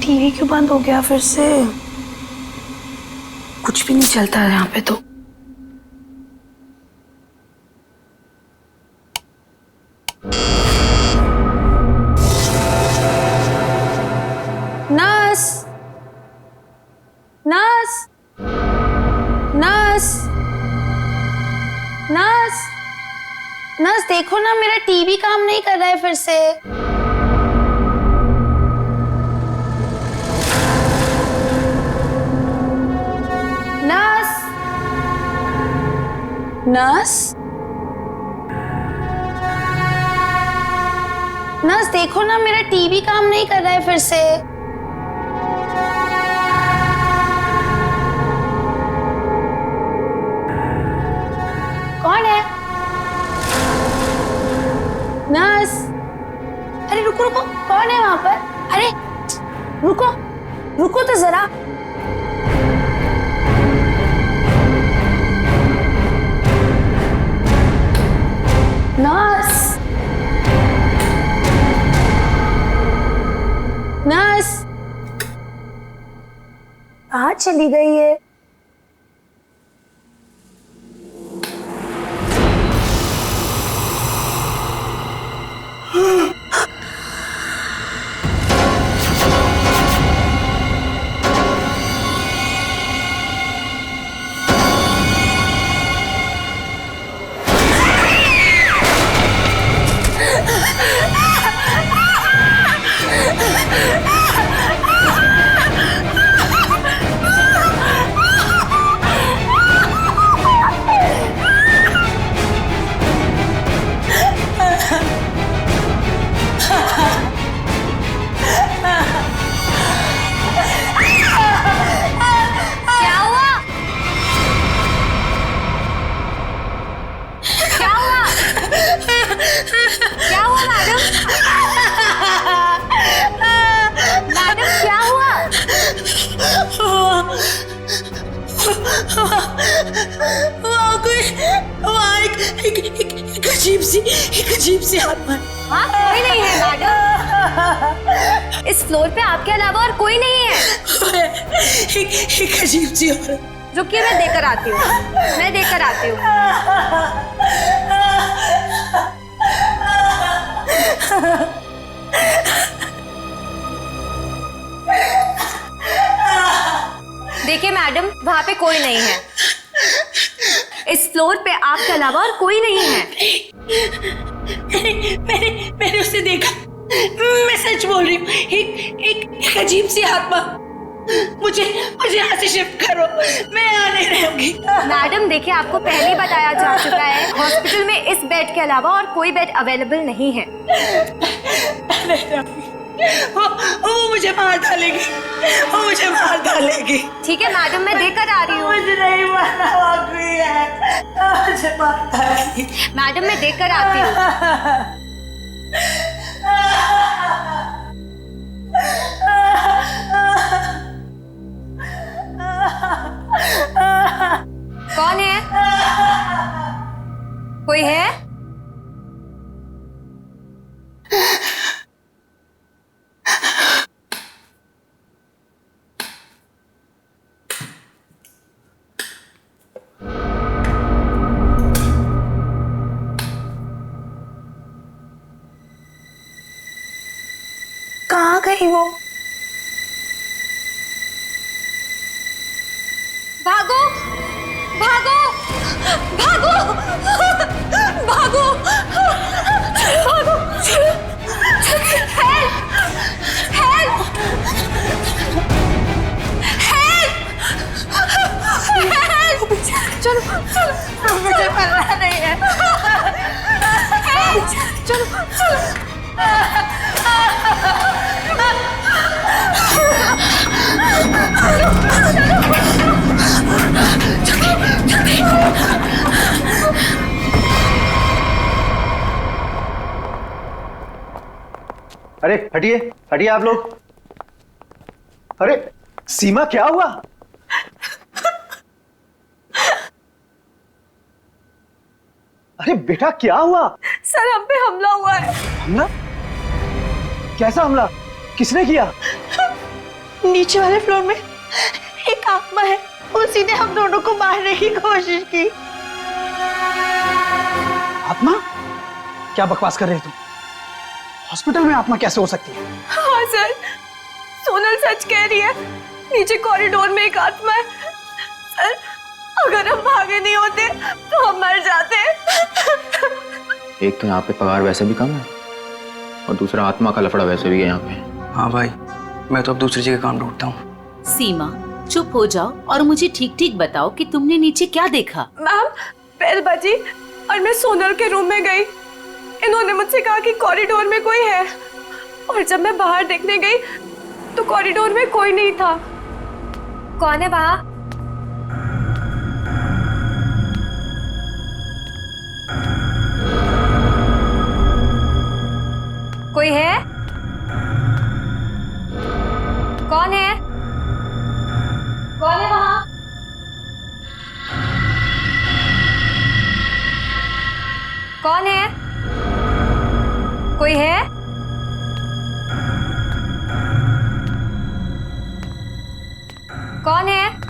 TV क्यों बंद हो गया फिर से? कुछ भी नहीं चलता है यहाँ पे तो। Nurse, nurse, nurse, nurse, nurse देखो ना, मेरा टीवी काम नहीं कर रहा है फिर से। नर्स, नर्स, नर्स देखो ना, मेरा टीवी काम नहीं कर रहा है फिर से। कौन है? नर्स, अरे रुको रुको, कौन है वहां पर? अरे रुको, रुको तो जरा। नर्स, नर्स कहाँ चली गई है? एक अजीब सी आत्मा। हाँ, कोई नहीं है मैडम। इस फ्लोर पे आपके अलावा और कोई नहीं है। एक अजीब सी औरत। रुकिए, मैं देकर आती हूँ, मैं देकर आती हूँ। देखिए मैडम, वहाँ पे कोई नहीं है। इस फ्लोर पे आपके अलावा और कोई नहीं है। मैंने उसे देखा, मैं सच बोल रही हूँ। एक अजीब सी आत्मा। मुझे यहाँ से शिफ्ट करो, मैं यहाँ नहीं रहूंगी। मैडम देखिए, आपको पहले ही बताया जा चुका है, हॉस्पिटल में इस बेड के अलावा और कोई बेड अवेलेबल नहीं है। वो मुझे मार डालेगी, वो मुझे मार डालेगी। ठीक है मैडम, मैं देकर आ रही हूँ। मुझे नहीं मारना, वाकई है, मुझे मार डालेगी। मैडम मैं देकर आती हूँ। कौन है? कोई है? कहाँ गई वो? भागो, भागो, भागो, भागो, भागो, हेल्प, हेल्प, हेल्प, चलो, चलो, मुझे मरना नहीं है। चलो, चलो। अरे हटिए, हटिए आप लोग। अरे सीमा, क्या हुआ? अरे बेटा, क्या हुआ? सर, हम पे हमला हुआ है। हमला? कैसा हमला? किसने किया? नीचे वाले फ्लोर में एक आत्मा है, उसी ने हम दोनों को मारने की कोशिश की। आत्मा? क्या बकवास कर रहे तुम? हॉस्पिटल में आत्मा कैसे हो सकती है? हाँ सर, सोनल सच कह रही है। नीचे कॉरिडोर में एक आत्मा है। सर, अगर हम भागे नहीं होते तो हम मर जाते। एक तो यहाँ पे पगार वैसे भी कम है और दूसरा आत्मा का लफड़ा वैसे भी है यहाँ पे। हाँ भाई, मैं तो अब दूसरी जगह काम ढूंढता हूँ। सीमा, चुप हो जाओ और मुझे ठीक ठीक बताओ कि तुमने नीचे क्या देखा। मैम, बेल बजी और मैं सोनल के रूम में गई। इन्होंने मुझसे कहा कि कॉरिडोर में कोई है, और जब मैं बाहर देखने गई तो कॉरिडोर में कोई नहीं था। कौन है वहाँ? कोई है? कौन है? कौन है वहाँ? कौन है? कोई है? कौन है?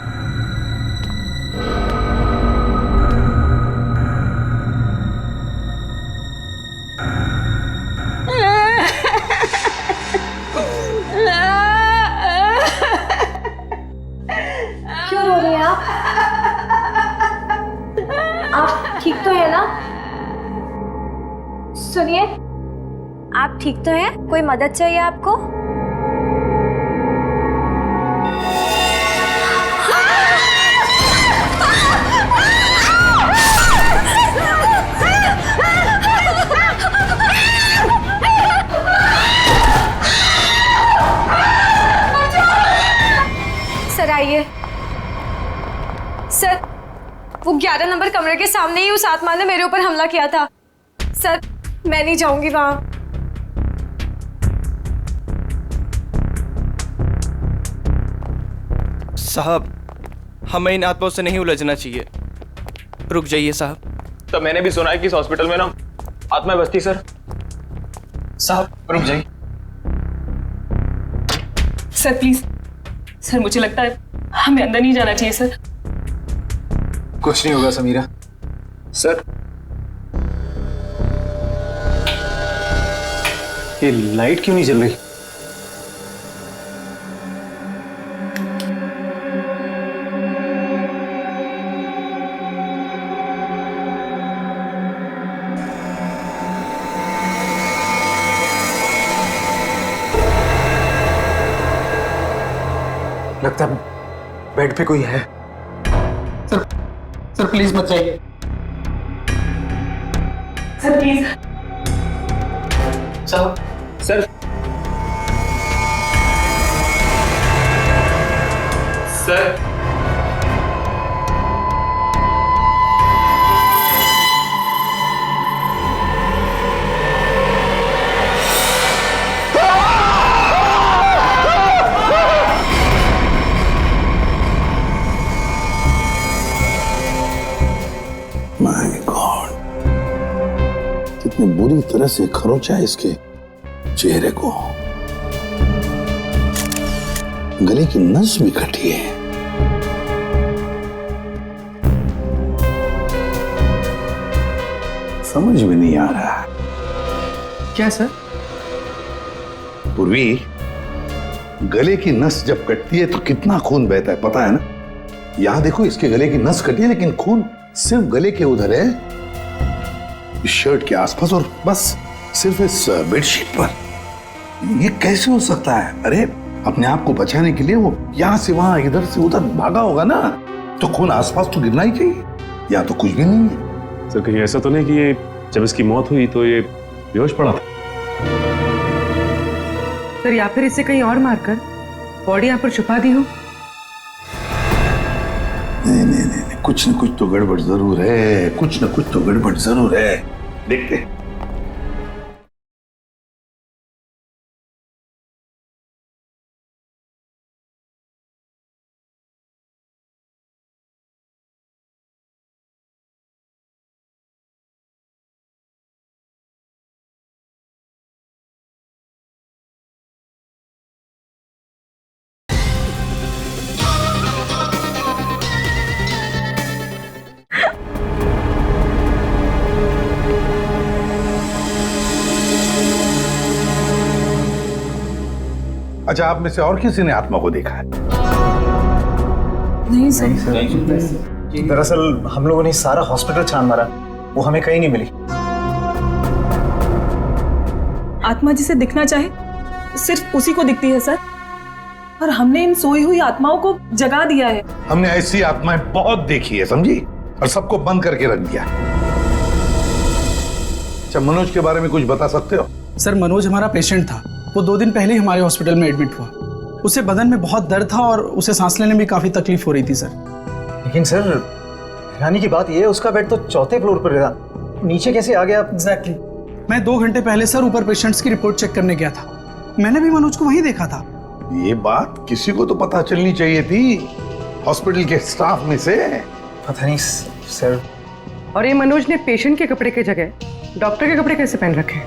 क्यों रो रही हैं आप? आप ठीक तो है ना? सुनिए, आप ठीक तो हैं? कोई मदद चाहिए आपको? सर आइए। सर, वो 11 नंबर कमरे के सामने ही उस आत्मा ने मेरे ऊपर हमला किया था। सर, मैं नहीं जाऊंगी वहां। साहब, हमें इन आत्माओं से नहीं उलझना चाहिए। रुक जाइए साहब। तो मैंने भी सुना है कि इस हॉस्पिटल में ना आत्माएं बसती सर। साहब रुक जाइए। सर प्लीज, सर मुझे लगता है हमें अंदर नहीं जाना चाहिए सर। कुछ नहीं होगा समीरा। सर, ये लाइट क्यों नहीं जल रही? लगता है बेड पे कोई है। सर प्लीज मत जाइए। Sir please. साहब, सर सर माय गॉड, कितनी बुरी तरह से खरोंचा है इसके चेहरे को। गले की नस भी कटी है। समझ में नहीं आ रहा। क्या सर? पूर्वी, गले की नस जब कटती है तो कितना खून बहता है पता है ना? यहां देखो, इसके गले की नस कटी है लेकिन खून सिर्फ गले के उधर है, इस शर्ट के आसपास, और बस सिर्फ इस बेडशीट पर। ये कैसे हो सकता है? अरे अपने आप को बचाने के लिए वो यहां से वहां इधर से उधर भागा होगा ना, तो खून आसपास तो गिरना ही चाहिए, या तो कुछ भी नहीं है। सर कहीं ऐसा तो नहीं कि ये जब इसकी मौत हुई तो ये बेहोश पड़ा था? सर, या फिर इसे कहीं और मारकर बॉडी यहाँ पर छुपा दी हो। नहीं नहीं नहीं, कुछ न कुछ तो गड़बड़ जरूर है, कुछ न कुछ तो गड़बड़ जरूर है। देखते हैं। अच्छा, आप में से और किसी ने आत्मा को देखा है? नहीं सर। दरअसल हम लोगों ने सारा हॉस्पिटल छान मारा, वो हमें कहीं नहीं मिली। आत्मा जिसे दिखना चाहे सिर्फ उसी को दिखती है सर, और हमने इन सोई हुई आत्माओं को जगा दिया है। हमने ऐसी आत्माएं बहुत देखी है, समझी, और सबको बंद करके रख दिया। अच्छा, मनोज के बारे में कुछ बता सकते हो? सर, मनोज हमारा पेशेंट था। वो 2 दिन पहले ही हमारे हॉस्पिटल में एडमिट हुआ। उसे बदन में बहुत दर्द था और उसे सांस लेने में काफी तकलीफ हो रही थी सर। लेकिन सर, हैरानी की बात यह है उसका बेड तो 4थे फ्लोर पर था, नीचे कैसे आ गया? एग्जैक्टली। मैं 2 घंटे पहले सर ऊपर पेशेंट्स की रिपोर्ट चेक करने गया था। मैंने भी मनोज को वहीं देखा था। ये बात किसी को तो पता चलनी चाहिए थी, हॉस्पिटल के स्टाफ में से। पता नहीं सर। और ये मनोज ने पेशेंट के कपड़े की जगह डॉक्टर के कपड़े कैसे पहन रखे?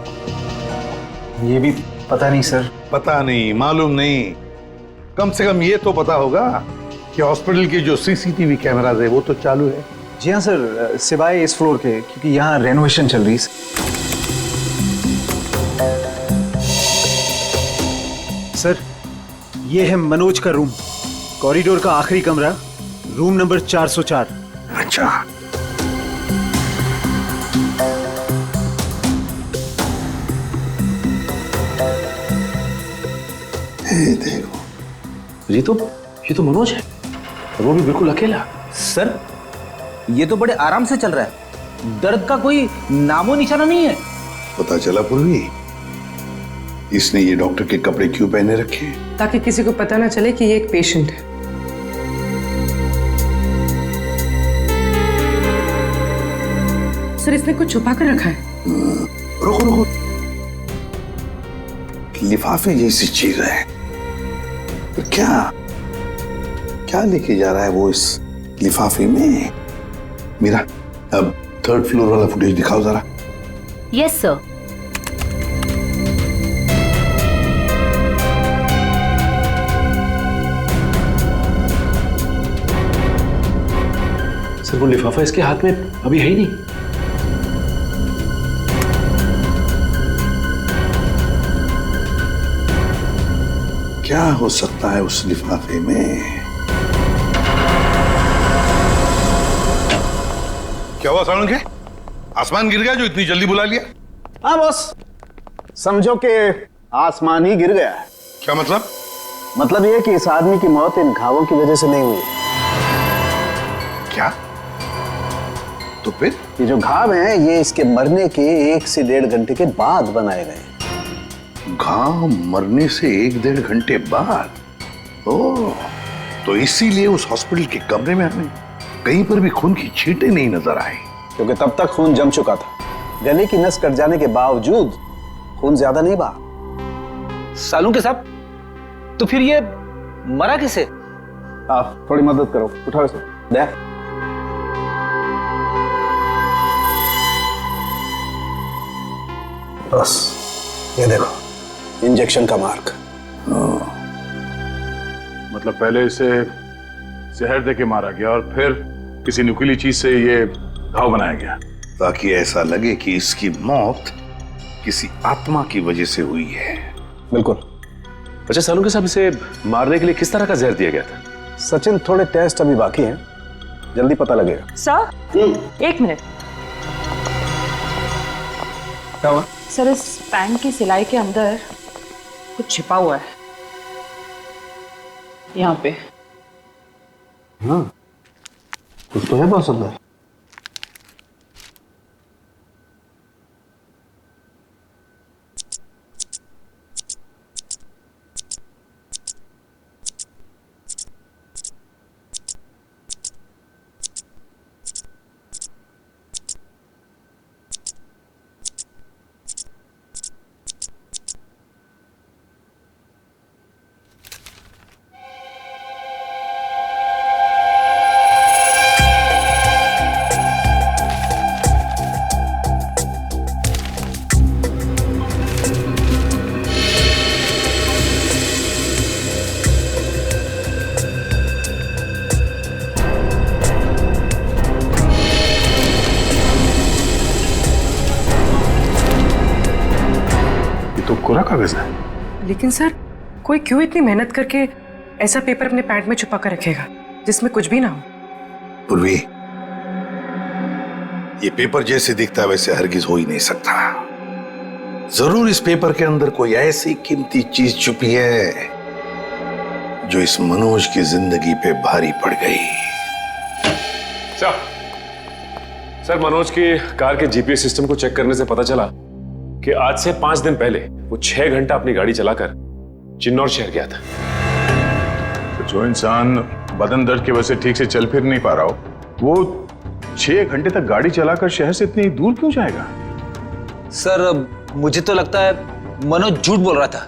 ये भी पता नहीं सर। पता नहीं, मालूम नहीं, कम से कम ये तो पता होगा कि हॉस्पिटल के जो सीसीटीवी कैमराज है वो तो चालू है। जी हाँ सर, सिवाय इस फ्लोर के, क्योंकि यहाँ रेनोवेशन चल रही है। सर, ये है मनोज का रूम, कॉरिडोर का आखिरी कमरा, रूम नंबर 404। अच्छा, देखो, ये तो मनोज है, और वो भी बिल्कुल अकेला। सर, ये तो बड़े आराम से चल रहा है, दर्द का कोई नामो निशाना नहीं है। पता चला पूर्वी, इसने ये डॉक्टर के कपड़े क्यों पहने रखे? ताकि किसी को पता ना चले कि ये एक पेशेंट है। सर, इसने कुछ छुपा कर रखा है। रुको, लिफाफे जैसी चीज है, तो क्या लेके जा रहा है वो इस लिफाफे में? मीरा, अब 3rd फ्लोर वाला फुटेज दिखाओ जरा। Yes sir. सर, वो लिफाफा इसके हाथ में अभी है ही नहीं। क्या हो सकता है उस लिफाफे में? क्या हुआ सालुंखे? आसमान गिर गया जो इतनी जल्दी बुला लिया? हाँ बॉस, समझो कि आसमान ही गिर गया है। क्या मतलब? मतलब ये कि इस आदमी की मौत इन घावों की वजह से नहीं हुई। क्या? तो फिर? ये जो घाव हैं, ये इसके मरने के 1 से 1.5 घंटे के बाद बनाए गए। घाव मरने से 1-1.5 घंटे बाद? ओह, तो इसीलिए उस हॉस्पिटल के कमरे में हमें कहीं पर भी खून की छींटें नहीं नजर आई। क्योंकि तब तक खून जम चुका था। गले की नस कट जाने के बावजूद खून ज्यादा नहीं बहा। सालुंखे साहब, तो फिर ये मरा किसे? आप थोड़ी मदद करो, उठाओ इसे। दे। बस ये देखो, इंजेक्शन का मार्क। मतलब पहले इसे जहर देके मारा गया और फिर किसी नुकीली चीज से ये घाव बनाया गया, ताकि ऐसा लगे कि इसकी मौत किसी आत्मा की वजह से हुई है। बिल्कुल। अच्छा सालुंखे साहब, इसे मारने के लिए किस तरह का जहर दिया गया था? सचिन, थोड़े टेस्ट अभी बाकी हैं, जल्दी पता लगेगा। Sir, 1 minute. क्या हुआ? सर, इस पैंट की सिलाई के अंदर कुछ छिपा हुआ है, यहाँ पे। हाँ, कुछ तो है बॉस अंदर। कोरा कागज है। लेकिन सर, कोई क्यों इतनी मेहनत करके ऐसा पेपर अपने पैंट में छुपा कर रखेगा जिसमें कुछ भी ना हो? पूर्वी, ये पेपर जैसे दिखता है वैसे हरगिज हो ही नहीं सकता। जरूर इस पेपर के अंदर कोई ऐसी कीमती चीज छुपी है जो इस मनोज की जिंदगी पे भारी पड़ गई। सर, मनोज की कार के जीपीएस सिस्टम को चेक करने से पता चला कि आज से 5 दिन पहले वो 6 घंटा अपनी गाड़ी चलाकर चिन्नौर शहर गया था। तो जो इंसान बदन दर्द की वजह से ठीक से चल फिर नहीं पा रहा हो, वो 6 घंटे तक गाड़ी चलाकर शहर से इतनी दूर क्यों जाएगा? सर, मुझे तो लगता है मनोज झूठ बोल रहा था।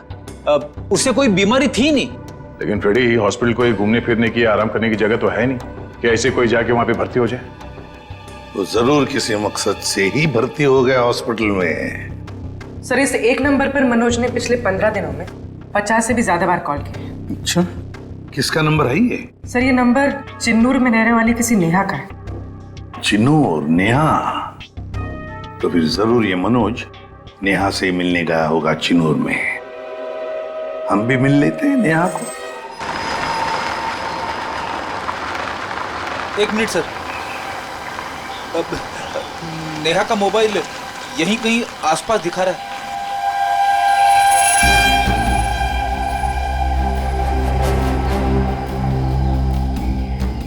उसे कोई बीमारी थी नहीं। लेकिन फ्रेडी, हॉस्पिटल कोई घूमने फिरने की आराम करने की जगह तो है नहीं कि ऐसे कोई जाके वहां पे भर्ती हो जाए। तो जरूर किसी मकसद से ही भर्ती हो गया हॉस्पिटल में। सर, इस एक नंबर पर मनोज ने पिछले 15 दिनों में 50 से भी ज्यादा बार कॉल किया। अच्छा, किसका नंबर है ये? सर, ये नंबर चिन्नूर में रहने वाली किसी नेहा का है। चिन्नूर? नेहा? तो फिर जरूर ये मनोज नेहा से मिलने गया होगा चिन्नूर में। हम भी मिल लेते हैं नेहा को। 1 मिनट सर। नेहा का मोबाइल यहीं कहीं आसपास दिखा रहा है।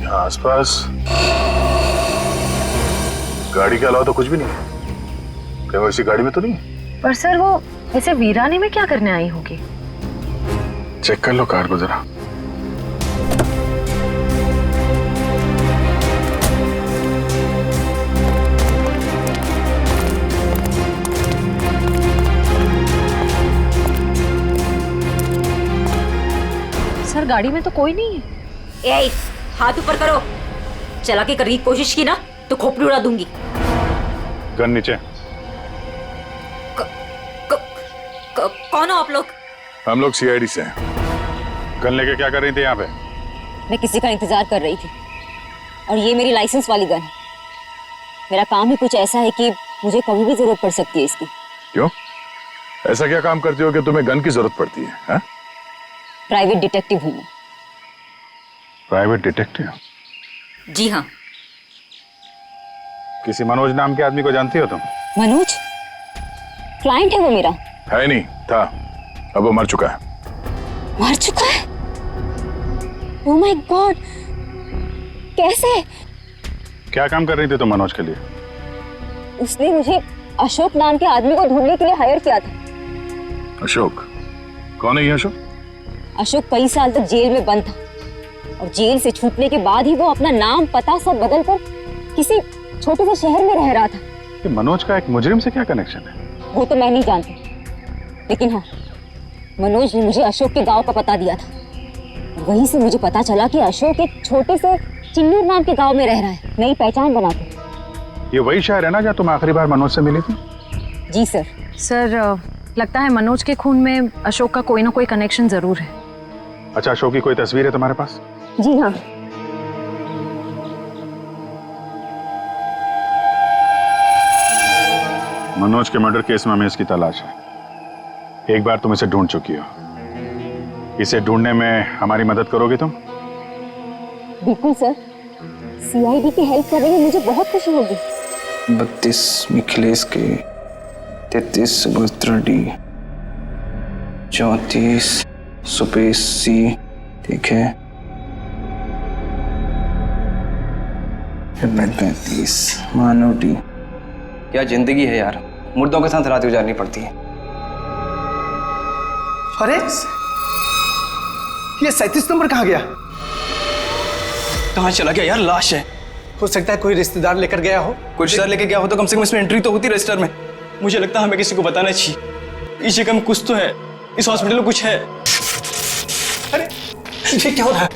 यहाँ आसपास गाड़ी के अलावा तो कुछ भी नहीं है। क्या वो इसी गाड़ी में तो नहीं है? पर सर, वो ऐसे वीरानी में क्या करने आई होगी? चेक कर लो कार को जरा। सर, गाड़ी में तो कोई नहीं है। ए, हाथ ऊपर करो। चला के करने की कोशिश की ना तो खोपड़ी उड़ा दूंगी। गन नीचे। कौन हो आप लोग? हम लोग सीआईडी से हैं। गन लेके क्या कर रही थी यहाँ पे? मैं किसी का इंतजार कर रही थी और ये मेरी लाइसेंस वाली गन है। मेरा काम ही कुछ ऐसा है कि मुझे कभी भी जरूरत पड़ सकती है इसकी। क्यों? ऐसा क्या काम करती हो कि तुम्हें गन की जरूरत पड़ती है? हा? प्राइवेट डिटेक्टिव हूँ मैं। Private detective? जी हाँ। किसी मनोज नाम के आदमी को जानती हो तुम? मनोज? क्लाइंट है वो मेरा। है नहीं, था। अब वो मर चुका है। मर चुका है? ओह माय गॉड, कैसे? क्या काम कर रही थी तुम मनोज के लिए? उसने मुझे अशोक नाम के आदमी को ढूंढने के लिए हायर किया था। अशोक? कौन है ये अशोक? अशोक कई साल तक जेल में बंद था और जेल से छूटने के बाद ही वो अपना नाम पता सब बदल कर किसी छोटे से शहर में रह रहा था। कि मनोज का एक मुजरिम से क्या कनेक्शन है? वो तो मैं नहीं जानती, लेकिन हाँ, मनोज ने मुझे अशोक के गांव का पता दिया था। वहीं से मुझे पता चला कि अशोक एक छोटे से चिन्नूर नाम के गांव में रह रहा है, नई पहचान बना के। ये वही शहर है ना जहाँ तुम आखिरी बार मनोज से मिली थी? जी सर। सर, लगता है मनोज के खून में अशोक का कोई ना कोई कनेक्शन जरूर है। अच्छा, अशोक की कोई तस्वीर है तुम्हारे पास? जी हाँ। मनोज के मर्डर केस में हमें इसकी तलाश है। एक बार तुम इसे ढूंढ चुकी हो, इसे ढूंढने में हमारी मदद करोगे तुम? बिल्कुल सर, सीआईडी की हेल्प करने में मुझे बहुत खुशी होगी। 32 मिखिलेश के, 33 सुभद्रा डी, 34 सुपेश सी, ठीक है, 35 मानव डी। क्या जिंदगी है यार, मुर्दों के साथ रात गुजारनी पड़ती है। अरे ये 37 नंबर कहाँ गया? कहाँ चला गया यार? लाश है। हो सकता है कोई रिश्तेदार लेकर गया हो। कोई रिश्तेदार लेकर गया हो तो कम से कम इसमें एंट्री तो होती रजिस्टर में। मुझे लगता है हमें किसी को बताना चाहिए। इस जगह में कुछ तो है, इस हॉस्पिटल में कुछ है। अरे ये क्या हो रहा है?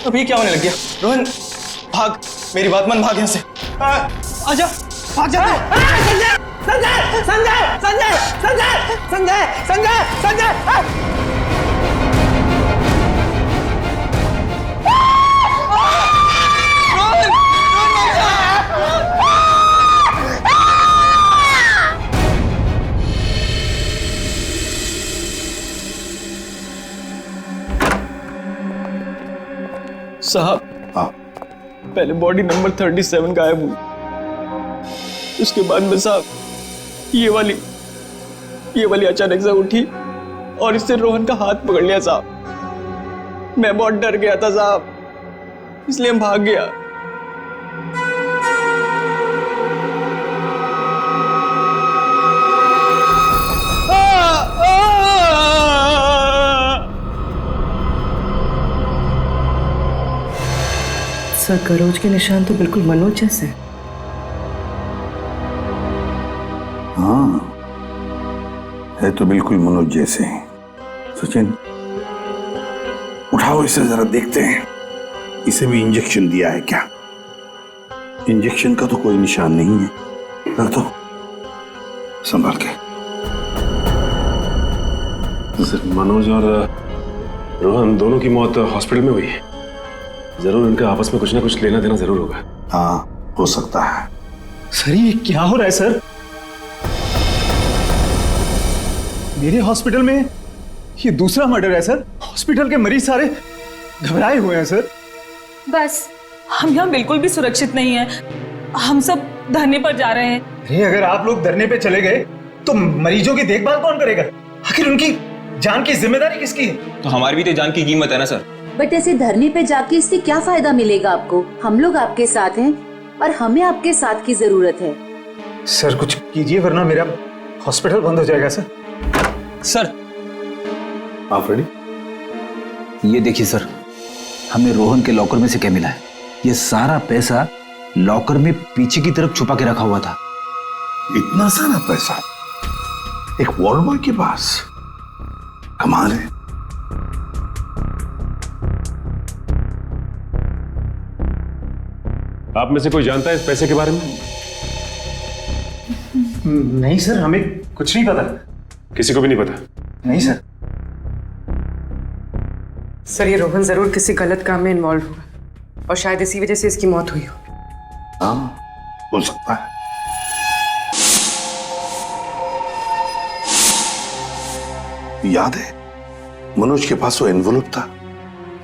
अब ये क्या होने लग गया? रोहन भाग, मेरी बात मान, भाग यहाँ से। आजा, भाग जा। संजय, संजय, संजय, संजय, संजय, संजय, संजय, संजय। साहब हाँ पहले बॉडी नंबर 37 गायब हुई, उसके बाद में साहब ये वाली अचानक से उठी और इससे रोहन का हाथ पकड़ लिया साहब। मैं बहुत डर गया था साहब, इसलिए हम भाग गया। सर करोज के निशान तो बिल्कुल मनोज जैसे हैं। हाँ है तो बिल्कुल मनोज जैसे हैं। सचिन उठाओ इसे जरा देखते हैं, इसे भी इंजेक्शन दिया है क्या? इंजेक्शन का तो कोई निशान नहीं है। रख दो संभाल के। सर मनोज और रोहन दोनों की मौत हॉस्पिटल में हुई है। जरूर इनका आपस में कुछ ना कुछ लेना देना जरूर होगा। हाँ हो सकता है। सर ये क्या हो रहा है सर? मेरे हॉस्पिटल में ये दूसरा मर्डर है सर। हॉस्पिटल के मरीज सारे घबराए हुए हैं सर। बस हम यहाँ बिल्कुल भी सुरक्षित नहीं है, हम सब धरने पर जा रहे हैं। अरे अगर आप लोग धरने पे चले गए तो मरीजों की देखभाल कौन करेगा? आखिर उनकी जान की जिम्मेदारी किसकी है? तो हमारी भी तो जान की कीमत है ना सर। बट ऐसे धरने पे जाके इससे क्या फायदा मिलेगा आपको? हम लोग आपके साथ हैं और हमें आपके साथ की जरूरत है। सर कुछ कीजिए वरना मेरा हॉस्पिटल बंद हो जाएगा सर। सर आप रेडी? ये देखिए सर, हमें रोहन के लॉकर में से क्या मिला है। ये सारा पैसा लॉकर में पीछे की तरफ छुपा के रखा हुआ था। इतना सारा पैसा एक वॉर्ड बॉय के पास? कमाल है। आप में से कोई जानता है इस पैसे के बारे में? नहीं सर हमें कुछ नहीं पता। किसी को भी नहीं पता? नहीं सर। सर ये रोहन जरूर किसी गलत काम में इन्वॉल्व हुआ और शायद इसी वजह से इसकी मौत हुई हो। हाँ हो सकता है। याद है मनोज के पास वो एनवेलप था।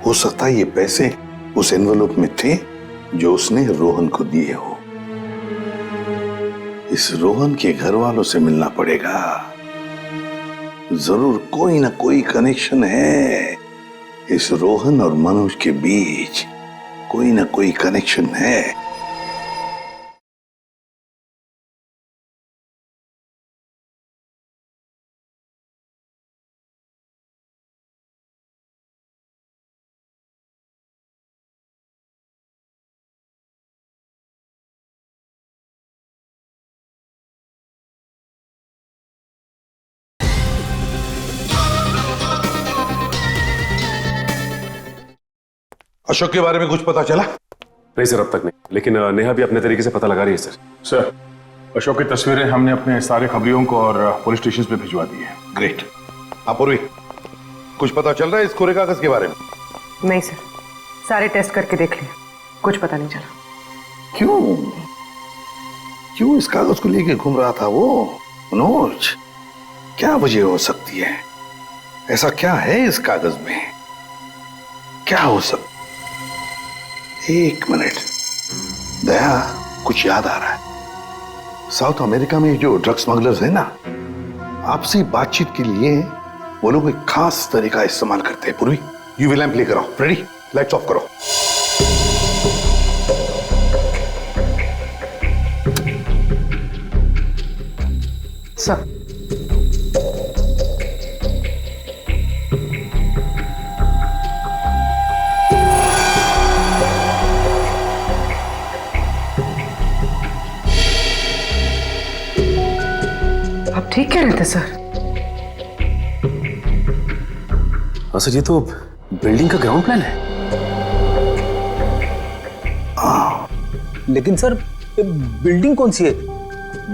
हो सकता है ये पैसे उस एनवेलप में थे जो उसने रोहन को दिए हो। इस रोहन के घर वालों से मिलना पड़ेगा। जरूर कोई ना कोई कनेक्शन है इस रोहन और मनोज के बीच, कोई ना कोई कनेक्शन है। अशोक के बारे में कुछ पता चला? नहीं सर अब तक नहीं, लेकिन नेहा भी अपने तरीके से पता लगा रही है सर। सर अशोक की तस्वीरें हमने अपने सारे खबरियों को और पुलिस स्टेशन पे भिजवा दी है। ग्रेट। अपूर्वी कुछ पता चल रहा है इस कोरे कागज के बारे में? नहीं सर, सारे टेस्ट करके देख लिए, कुछ पता नहीं चला। क्यों इस कागज को लेके घूम रहा था वो मनोज? क्या वजह हो सकती है? ऐसा क्या है इस कागज में? क्या हो सकता? एक मिनट दया, कुछ याद आ रहा है। साउथ अमेरिका में जो ड्रग स्मगलर्स है ना, आपसी बातचीत के लिए वो लोग एक खास तरीका इस्तेमाल करते हैं। पूर्वी यूवी लैंप लेकर आओ। रेडी? लाइट्स ऑफ करो। सर आप ठीक कह रहे थे सर। सर ये तो बिल्डिंग का ग्राउंड प्लान है। लेकिन सर बिल्डिंग कौन सी है?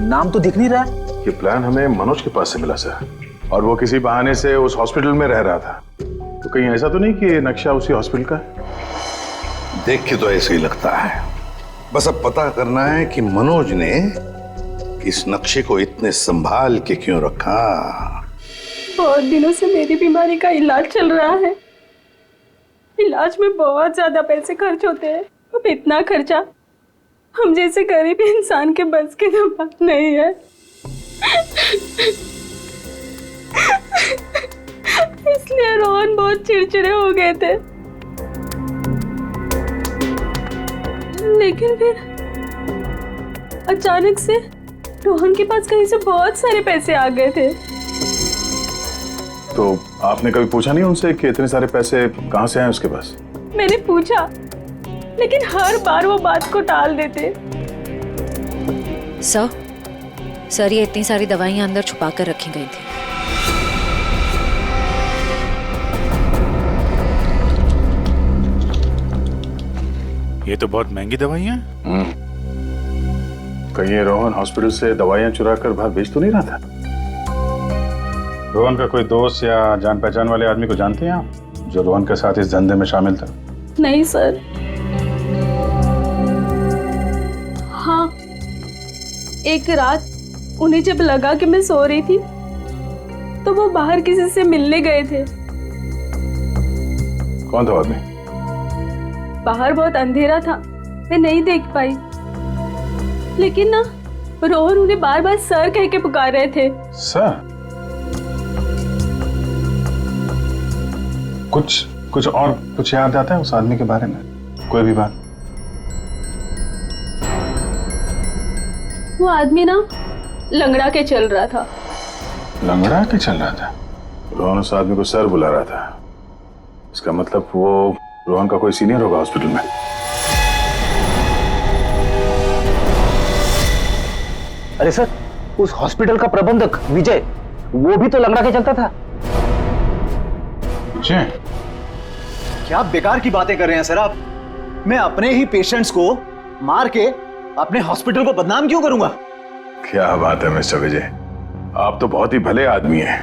नाम तो दिख नहीं रहा है। ये प्लान हमें मनोज के पास से मिला सर, और वो किसी बहाने से उस हॉस्पिटल में रह रहा था। तो कहीं ऐसा तो नहीं कि नक्शा उसी हॉस्पिटल का है? देख के तो ऐसे ही लगता है। बस अब पता करना है कि मनोज ने इस नक्शे को इतने संभाल के क्यों रखा। बहुत दिनों से मेरी बीमारी का इलाज चल रहा है, इलाज में बहुत ज्यादा पैसे खर्च होते हैं। अब इतना खर्चा हम जैसे गरीब इंसान के बस की तो बात नहीं है। इसलिए रोहन बहुत चिड़चिड़े हो गए थे। लेकिन फिर अचानक से रोहन के पास कहीं से बहुत सारे पैसे आ गए थे। तो आपने कभी पूछा नहीं उनसे कि इतने सारे पैसे कहाँ से आए उसके पास? मैंने पूछा, लेकिन हर बार वो बात को टाल देते। सर ये इतनी सारी दवाइयां अंदर छुपा कर रखी गई थी। ये तो बहुत महंगी दवाइयां हैं। कहीं ये रोहन हॉस्पिटल से दवाइयां चुरा कर बाहर बेच तो नहीं रहा था? रोहन का कोई दोस्त या जान पहचान वाले आदमी को जानते हैं आप, जो रोहन के साथ इस धंधे में शामिल था? नहीं सर। हाँ, एक रात उन्हें जब लगा कि मैं सो रही थी तो वो बाहर किसी से मिलने गए थे। कौन था आदमी? बाहर बहुत अंधेरा था, मैं नहीं देख पाई। लेकिन ना रोहन उन्हें बार बार सर कह के पुकार रहे थे। सर? कुछ और कुछ याद आता है उस आदमी के बारे में? कोई भी बात? वो आदमी ना लंगड़ा के चल रहा था। लंगड़ा के चल रहा था? रोहन उस आदमी को सर बुला रहा था। इसका मतलब वो रोहन का कोई सीनियर होगा हॉस्पिटल में। अरे सर, उस हॉस्पिटल का प्रबंधक विजय, वो भी तो लंगड़ा के चलता था। क्या बेकार की बातें कर रहे हैं सर आप? मैं अपने ही पेशेंट्स को मार के अपने हॉस्पिटल को बदनाम क्यों करूंगा? क्या बात है मिस्टर विजय, आप तो बहुत ही भले आदमी हैं।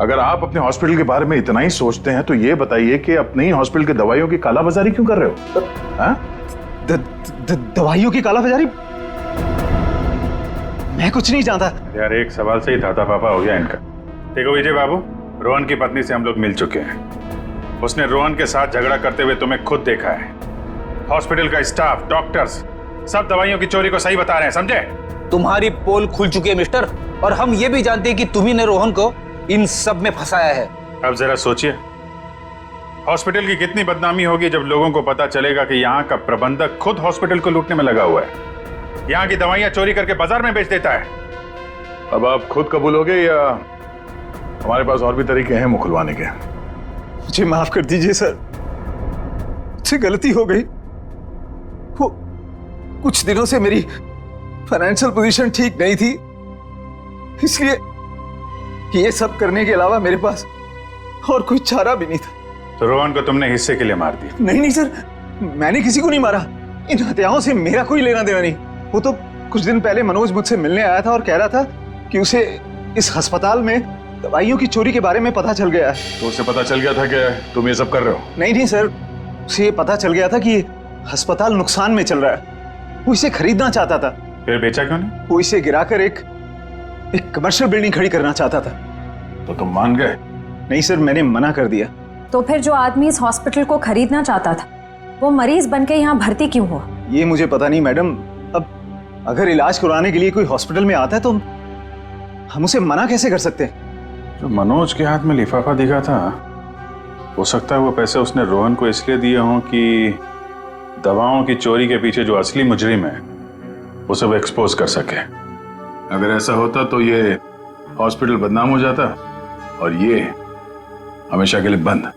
अगर आप अपने हॉस्पिटल के बारे में इतना ही सोचते हैं तो ये बताइए कि अपने ही हॉस्पिटल के दवाइयों की कालाबाजारी क्यों कर रहे हो? दवाइयों की कालाबाजारी? मैं कुछ नहीं जानता यार। एक सवाल से ही थाता पापा हो गया इनका। देखो विजय बाबू, रोहन की पत्नी से हम लोग मिल चुके हैं। उसने रोहन के साथ झगड़ा करते हुए तुम्हें खुद देखा है। हॉस्पिटल का स्टाफ, डॉक्टर्स सब दवाइयों की चोरी को सही बता रहे हैं, समझे? तुम्हारी पोल खुल चुकी है मिस्टर, और हम ये भी जानते हैं कि तुम्ही ने रोहन को इन सब में फंसाया है। अब जरा सोचिए, हॉस्पिटल की कितनी बदनामी होगी जब लोगों को पता चलेगा कि यहाँ का प्रबंधक खुद हॉस्पिटल को लूटने में लगा हुआ है, यहाँ की दवाइयाँ चोरी करके बाजार में बेच देता है। अब आप खुद कबूलोगे या हमारे पास और भी तरीके हैं मुंह खुलवाने के? मुझे माफ कर दीजिए सर, मुझसे गलती हो गई। वो कुछ दिनों से मेरी फाइनेंशियल पोजीशन ठीक नहीं थी, इसलिए ये सब करने के अलावा मेरे पास और कोई चारा भी नहीं था। तो रोहन को तुमने हिस्से के लिए मार दिया? नहीं सर, मैंने किसी को नहीं मारा। इन हत्याओं से मेरा कोई लेना देना नहीं। वो तो कुछ दिन पहले मनोज मुझसे मिलने आया था और कह रहा था कि उसे इस अस्पताल में दवाइयों की चोरी के बारे में पता चल गया है। तो उसे पता चल गया था कि तुम ये सब कर रहे हो? नहीं सर, उसे ये पता चल गया था कि अस्पताल नुकसान में चल रहा है। वो इसे खरीदना चाहता था। फिर बेचा क्यों नहीं? वो इसे गिराकर एक कमर्शियल बिल्डिंग खड़ी करना चाहता था। तो तुम मान गए? नहीं सर, मैंने मना कर दिया। तो फिर जो आदमी इस हॉस्पिटल को खरीदना चाहता था वो मरीज बनके यहाँ भर्ती क्यों हुआ? ये मुझे पता नहीं मैडम। अब अगर इलाज करवाने के लिए कोई हॉस्पिटल में आता है तो हम उसे मना कैसे कर सकते हैं? जो मनोज के हाथ में लिफाफा दिखा था, हो सकता है वो पैसे उसने रोहन को इसलिए दिए हों कि दवाओं की चोरी के पीछे जो असली मुजरिम है उसे वो एक्सपोज कर सके। अगर ऐसा होता तो ये हॉस्पिटल बदनाम हो जाता और ये हमेशा के लिए बंद।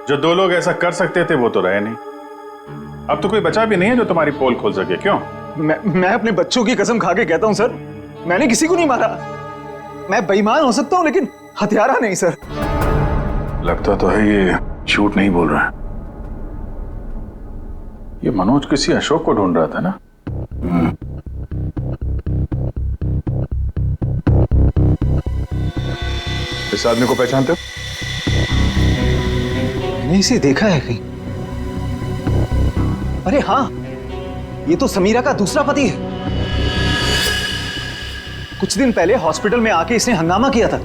जो दो लोग ऐसा कर सकते थे वो तो रहे नहीं। अब तो कोई बचा भी नहीं है जो तुम्हारी पोल खोल सके। क्यों? मैं अपने बच्चों की कसम खा के कहता हूं सर, मैंने किसी को नहीं मारा। मैं बेईमान हो सकता हूं लेकिन हत्यारा नहीं सर। लगता तो है ये झूठ नहीं बोल रहा है। ये मनोज किसी अशोक को ढूंढ रहा था ना? इस आदमी को पहचानते हो? मैंने इसे देखा है कहीं। अरे हाँ, ये तो समीरा का दूसरा पति है। कुछ दिन पहले हॉस्पिटल में आके इसने हंगामा किया था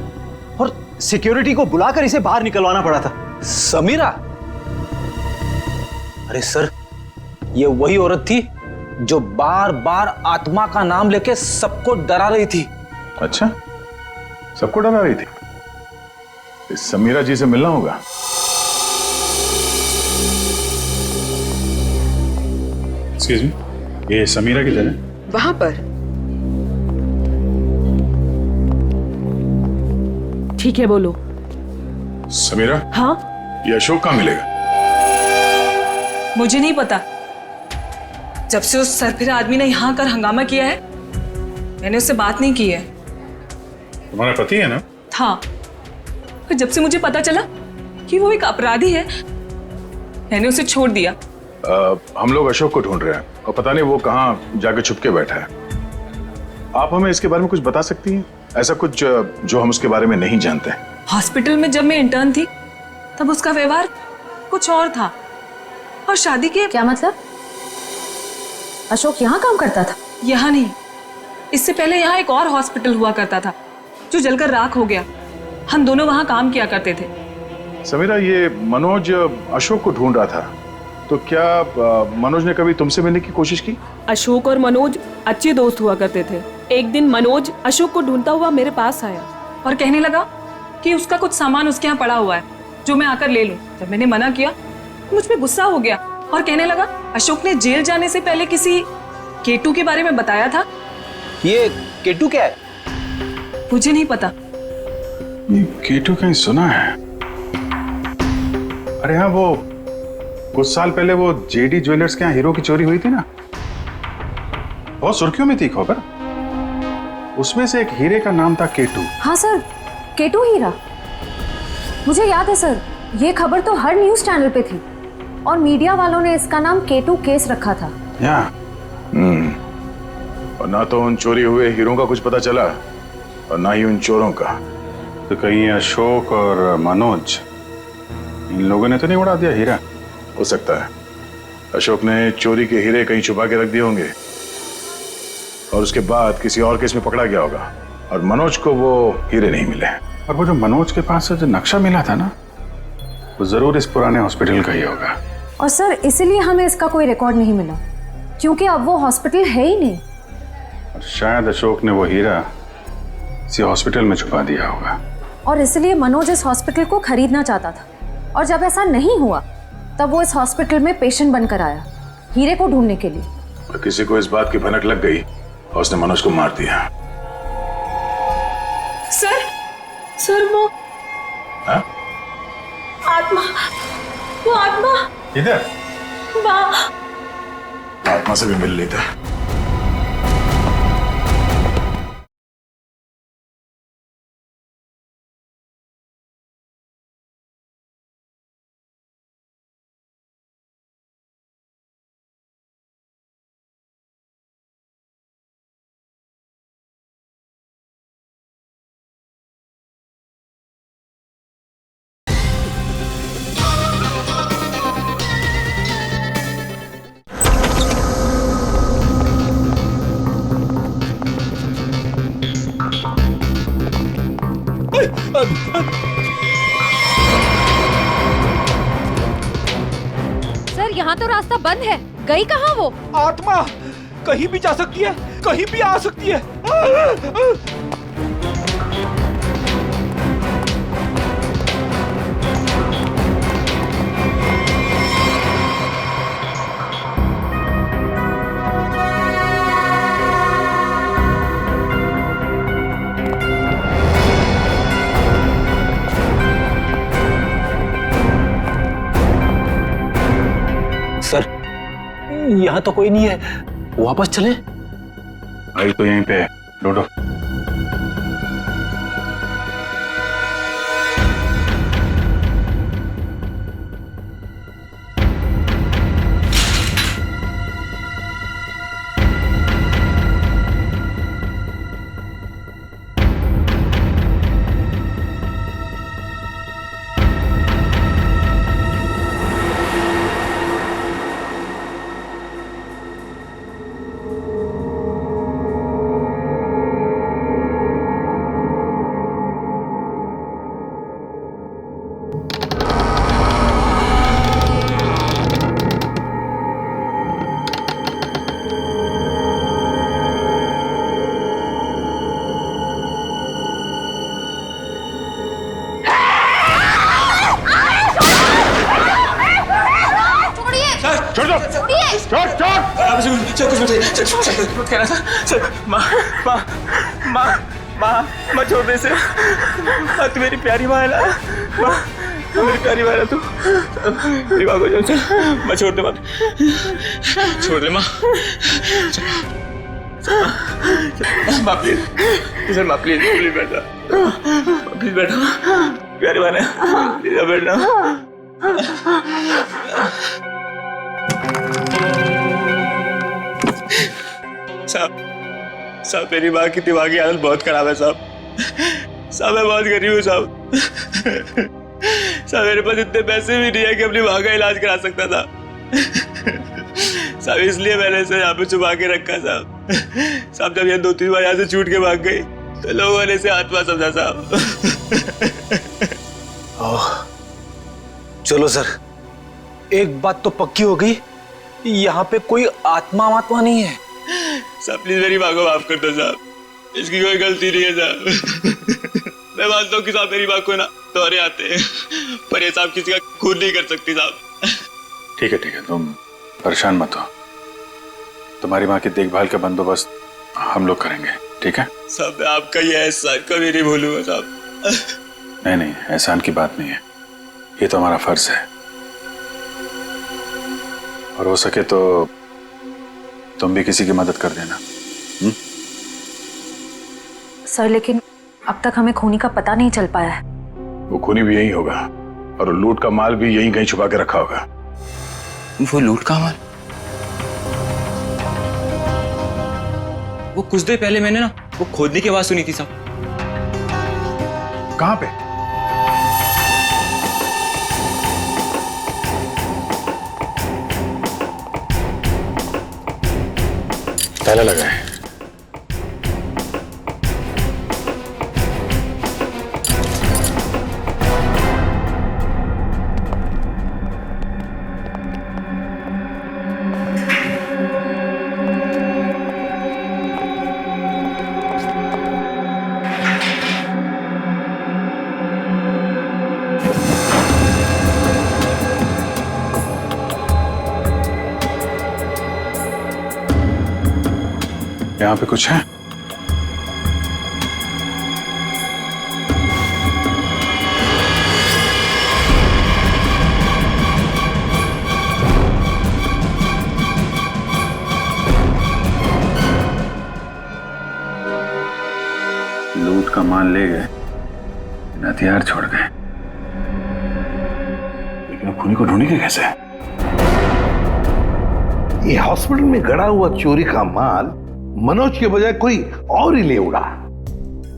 और सिक्योरिटी को बुलाकर इसे बाहर निकलवाना पड़ा था। समीरा? अरे सर, ये वही औरत थी जो बार बार आत्मा का नाम लेके सबको डरा रही थी। अच्छा, सबको डरा रही थी? इस समीरा जी से मिलना होगा। एक्सक्यूज मी, ये समीरा किधर है? वहां पर। ठीक है, बोलो। समीरा? हाँ? ये अशोक कहाँ मिलेगा? मुझे नहीं पता। जब से उस सरफिरा आदमी ने यहाँ कर हंगामा किया है, मैंने उससे बात नहीं की है। तुम्हारा पति है ना? था, पर जब से मुझे पता चला कि वो एक अपराधी है, मैंने उसे छोड़ दिया। हम लोग अशोक को ढूंढ रहे हैं और पता नहीं वो कहाँ जाके छुप के बैठा है। आप हमें इसके बारे में कुछ बता सकती हैं? ऐसा कुछ जो हम उसके बारे में नहीं जानते हैं। हॉस्पिटल में जब मैं इंटर्न थी तब उसका व्यवहार कुछ और था, और शादी के। क्या मतलब? अशोक यहाँ काम करता था? यहाँ नहीं, इससे पहले यहाँ एक और हॉस्पिटल हुआ करता था जो जलकर राख हो गया। हम दोनों वहाँ काम किया करते थे। समीरा, ये मनोज अशोक को ढूंढ रहा था, तो क्या मनोज ने कभी तुमसे मिलने की कोशिश की? अशोक और मनोज अच्छे दोस्त हुआ करते थे। एक दिन मनोज अशोक को ढूंढता हुआ मेरे पास आया और कहने लगा कि उसका कुछ सामान उसके यहाँ पड़ा हुआ है जो मैं आकर ले लूं। जब मैंने मना किया, मुझ पे गुस्सा हो गया और कहने लगा अशोक ने जेल जाने से पहले किसी केटू के बारे में बताया था। ये केटू क्या है? मुझे नहीं पता। ये केटू कहीं सुना है। अरे हाँ, वो कुछ साल पहले वो जेडी ज्वेलर्स के यहाँ हीरो की चोरी हुई थी ना, बहुत सुर्खियों में थी खबर। उसमें से एक हीरे का नाम था केटू। हाँ सर, केटू हीरा। मुझे याद है सर, ये खबर तो हर न्यूज चैनल पे थी और मीडिया वालों ने इसका नाम केटू केस रखा था। और ना तो उन चोरी हुए हीरों का कुछ पता चला और ना ही उन चोरों का। तो कहीं अशोक और मनोज, इन लोगों ने तो नहीं उड़ा दिया हीरा? हो सकता है अशोक ने चोरी के हीरे कहीं छुपा के रख दिए होंगे और उसके बाद किसी और केस में पकड़ा गया होगा और मनोज को वो हीरे नहीं मिले। और वो जो मनोज के पास से जो नक्शा मिला था ना, वो जरूर इस पुराने हॉस्पिटल का ही होगा। और सर, इसीलिए हमें इसका कोई रिकॉर्ड नहीं मिला, क्योंकि अब वो हॉस्पिटल है ही नहीं। और शायद अशोक ने वो हीरा किसी हॉस्पिटल में छुपा दिया होगा। और इसलिए मनोज इस हॉस्पिटल को खरीदना चाहता था, और जब ऐसा नहीं हुआ तब वो इस हॉस्पिटल में पेशेंट बनकर आया हीरे को ढूंढने के लिए। और किसी को इस बात की भनक लग गई और उसने मनोज को मार दिया। सर वो हा? आत्मा, वो आत्मा इधर वहाँ। आत्मा से भी मिल लेता। सर, यहाँ तो रास्ता बंद है। गई कहाँ वो? आत्मा कहीं भी जा सकती है, कहीं भी आ सकती है। सर, यहाँ तो कोई नहीं है, वापस चले? आई तो यहीं पे ढूंढो। माँ छोड़ दे इसे। माँ तू मेरी प्यारी माँ है ना। माँ मेरी प्यारी माँ है तू। मेरी माँ को चल माँ छोड़ दे। माँ छोड़ दे माँ। माँ प्लीज माँ प्लीज बैठा। प्लीज बैठा प्यारी माँ ने प्लीज बैठना। साहब मेरी माँ की दिमागी हालत बहुत खराब है साहब। मैं बहुत गरीब हूँ साहब। मेरे पास इतने पैसे भी नहीं है कि अपनी माँ का इलाज करा सकता था साहब, इसलिए मैंने इसे यहाँ पे छुपा के रखा साहब। जब ये 2-3 बार यहाँ से छूट के भाग गई तो लोगों ने इसे आत्मा समझा साहब। चलो सर, एक बात तो पक्की हो गई, यहाँ पे कोई आत्मा नहीं है। साहब प्लीज मेरी माँ को माफ कर दो साहब, इसकी कोई गलती नहीं है साहब। मैं मानता हूँ कि साहब मेरी माँ को ना दौरे आते हैं, पर ये साहब किसी का खून नहीं कर सकती साहब। ठीक है तुम परेशान मत हो, तुम्हारी माँ की देखभाल का बंदोबस्त हम लोग करेंगे, ठीक है साहब। मैं आपका ये एहसान कभी नहीं भूलूंगा साहब। नहीं एहसान की बात नहीं है, ये तो हमारा फर्ज है। और हो सके तो तुम भी किसी की मदद कर देना। सर लेकिन अब तक हमें खूनी का पता नहीं चल पाया है। वो खूनी भी यही होगा और लूट का माल भी यहीं कहीं छुपा के रखा होगा। वो लूट का माल? वो कुछ देर पहले मैंने ना वो खोदने की आवाज सुनी थी साहब। कहां पे? ताला लगा है। यहाँ पे कुछ है? लूट का माल ले गए, हथियार छोड़ गए, लेकिन अब खूनी को ढूंढेंगे कैसे? ये हॉस्पिटल में गड़ा हुआ चोरी का माल मनोज के बजाय कोई और ही ले उड़ा।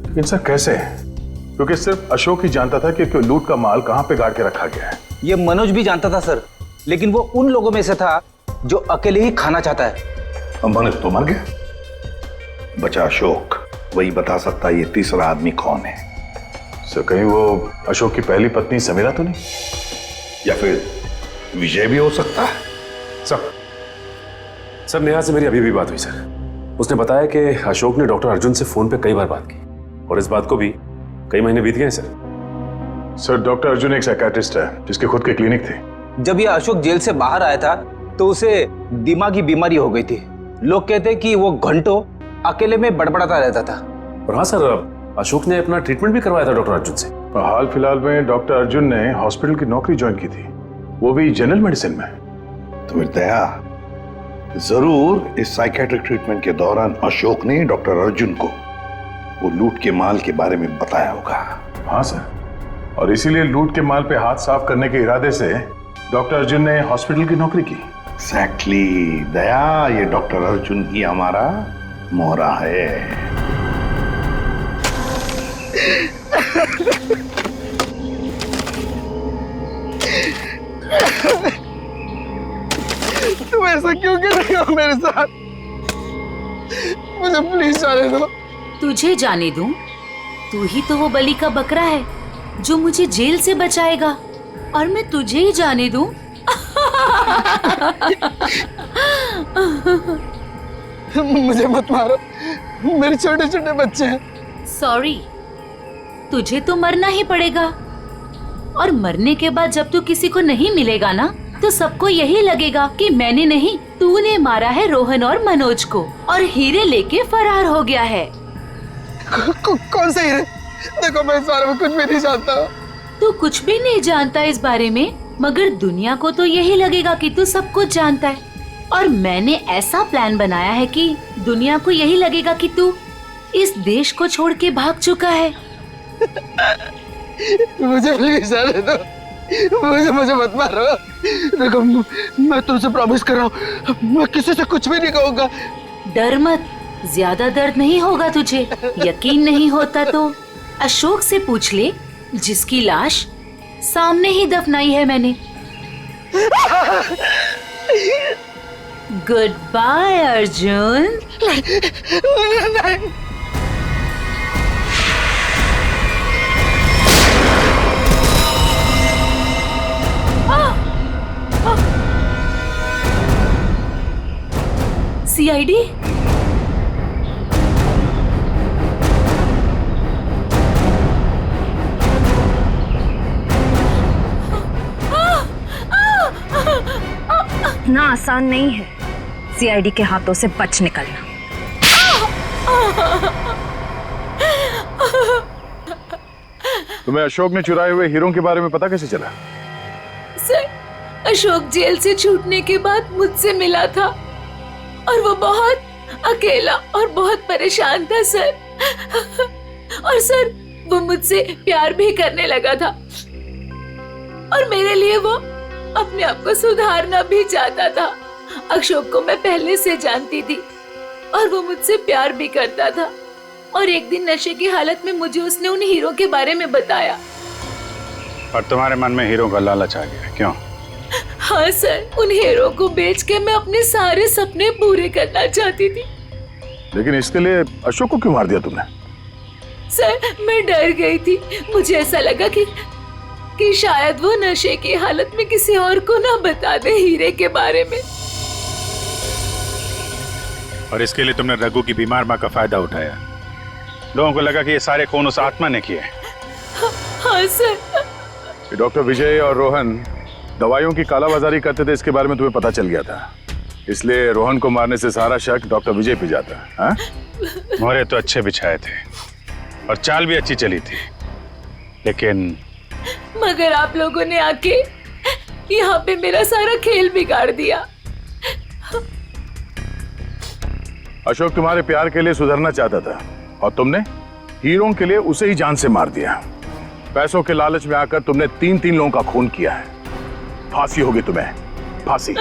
लेकिन सर कैसे? क्योंकि सिर्फ अशोक ही जानता था कि लूट का माल कहां पे गाड़ के रखा गया है। ये मनोज भी जानता था सर, लेकिन वो उन लोगों में से था जो अकेले ही खाना चाहता है। मनोज तो मर गया, बचा अशोक, वही बता सकता है ये तीसरा आदमी कौन है। सर कहीं वो अशोक की पहली पत्नी समीरा तो नहीं? या फिर विजय भी हो सकता है। सर नेहा से मेरी अभी भी बात हुई सर। उसने बताया कि अशोक ने डॉक्टर अर्जुन से फोन पे कई बार बात की और इस बात को भी कई महीने बीत गए सर। डॉक्टर अर्जुन एक साइकियाट्रिस्ट है जिसके खुद के क्लिनिक थे। जब ये अशोक जेल से बाहर आया था तो उसे दिमागी बीमारी हो गई थी। लोग कहते कि वो घंटों अकेले में बड़बड़ाता रहता था। और हाँ सर, अशोक ने अपना ट्रीटमेंट भी करवाया था डॉक्टर अर्जुन से। हाल फिलहाल में डॉक्टर अर्जुन ने हॉस्पिटल की नौकरी ज्वाइन की थी, वो भी जनरल मेडिसिन में। तो फिर दया जरूर इस साइकेट्रिक ट्रीटमेंट के दौरान अशोक ने डॉक्टर अर्जुन को वो लूट के माल के बारे में बताया होगा। हाँ सर, और इसीलिए लूट के माल पे हाथ साफ करने के इरादे से डॉक्टर अर्जुन ने हॉस्पिटल की नौकरी की। एक्जैक्टली दया, ये डॉक्टर अर्जुन ही हमारा मोहरा है। तुम ऐसा क्यों कर रहे हो मेरे साथ? मुझे प्लीज जाने दो। तुझे जाने दूं? तू ही तो वो बलि का बकरा है जो मुझे जेल से बचाएगा, और मैं तुझे ही जाने दूं? मुझे मत मारो, मेरे छोटे छोटे बच्चे हैं। सॉरी, तुझे तो मरना ही पड़ेगा, और मरने के बाद जब तू किसी को नहीं मिलेगा ना, तो सबको यही लगेगा कि मैंने नहीं, तूने मारा है रोहन और मनोज को और हीरे लेके फरार हो गया है। कौन से हीरे? देखो मैं इस बारे में कुछ भी नहीं जानता। तू कुछ भी नहीं जानता इस बारे में, मगर दुनिया को तो यही लगेगा कि तू सब कुछ जानता है। और मैंने ऐसा प्लान बनाया है कि दुनिया को यही लगेगा कि तू इस देश को छोड़ के भाग चुका है। मुझे प्लीज जाने दो, मुझे मत मारो। देखो मैं तुमसे प्रॉमिस कर रहा हूँ, मैं किसी से कुछ भी नहीं कहूँगा। डर मत, ज्यादा दर्द नहीं होगा तुझे। यकीन नहीं होता तो अशोक से पूछ ले, जिसकी लाश सामने ही दफनाई है मैंने। Goodbye Arjun. सीआईडी? इतना आसान नहीं है सीआईडी के हाथों से बच निकलना। तुम्हें अशोक ने चुराए हुए हीरों के बारे में पता कैसे चला? सर, अशोक जेल से छूटने के बाद मुझसे मिला था और वो बहुत अकेला और बहुत परेशान था सर। और सर वो मुझसे प्यार भी करने लगा था और मेरे लिए वो अपने आप को सुधारना भी चाहता था। अशोक को मैं पहले से जानती थी और वो मुझसे प्यार भी करता था। और एक दिन नशे की हालत में मुझे उसने उन हीरो के बारे में बताया। और तुम्हारे मन में हीरो का लालच आ गया, क्यों? हाँ सर, उन हीरो को बेच के मैं अपने सारे सपने पूरे करना चाहती थी। लेकिन इसके लिए अशोक को क्यों मार दिया तुमने? सर मैं डर गई थी। मुझे ऐसा लगा कि शायद वो नशे की हालत में किसी और को ना बता दे हीरे के बारे में। और इसके लिए तुमने रघु की बीमार माँ का फायदा उठाया। लोगों को लगा कि ये सारे खून उस आत्मा ने किए। हाँ सर। डॉक्टर विजय और रोहन दवाइयों की कालाबाजारी करते थे, इसके बारे में तुम्हें पता चल गया था। इसलिए रोहन को मारने से सारा शक डॉक्टर विजय पे जाता। हाँ? मोहरे तो अच्छे बिछाए थे और चाल भी अच्छी चली थी, लेकिन मगर आप लोगों ने आके यहाँ पे मेरा सारा खेल बिगाड़ दिया। अशोक तुम्हारे प्यार के लिए सुधरना चाहता था और तुमने हीरों के लिए उसे ही जान से मार दिया। पैसों के लालच में आकर तुमने 3-3 लोगों का खून किया है। फांसी होगी तुम्हें, फांसी।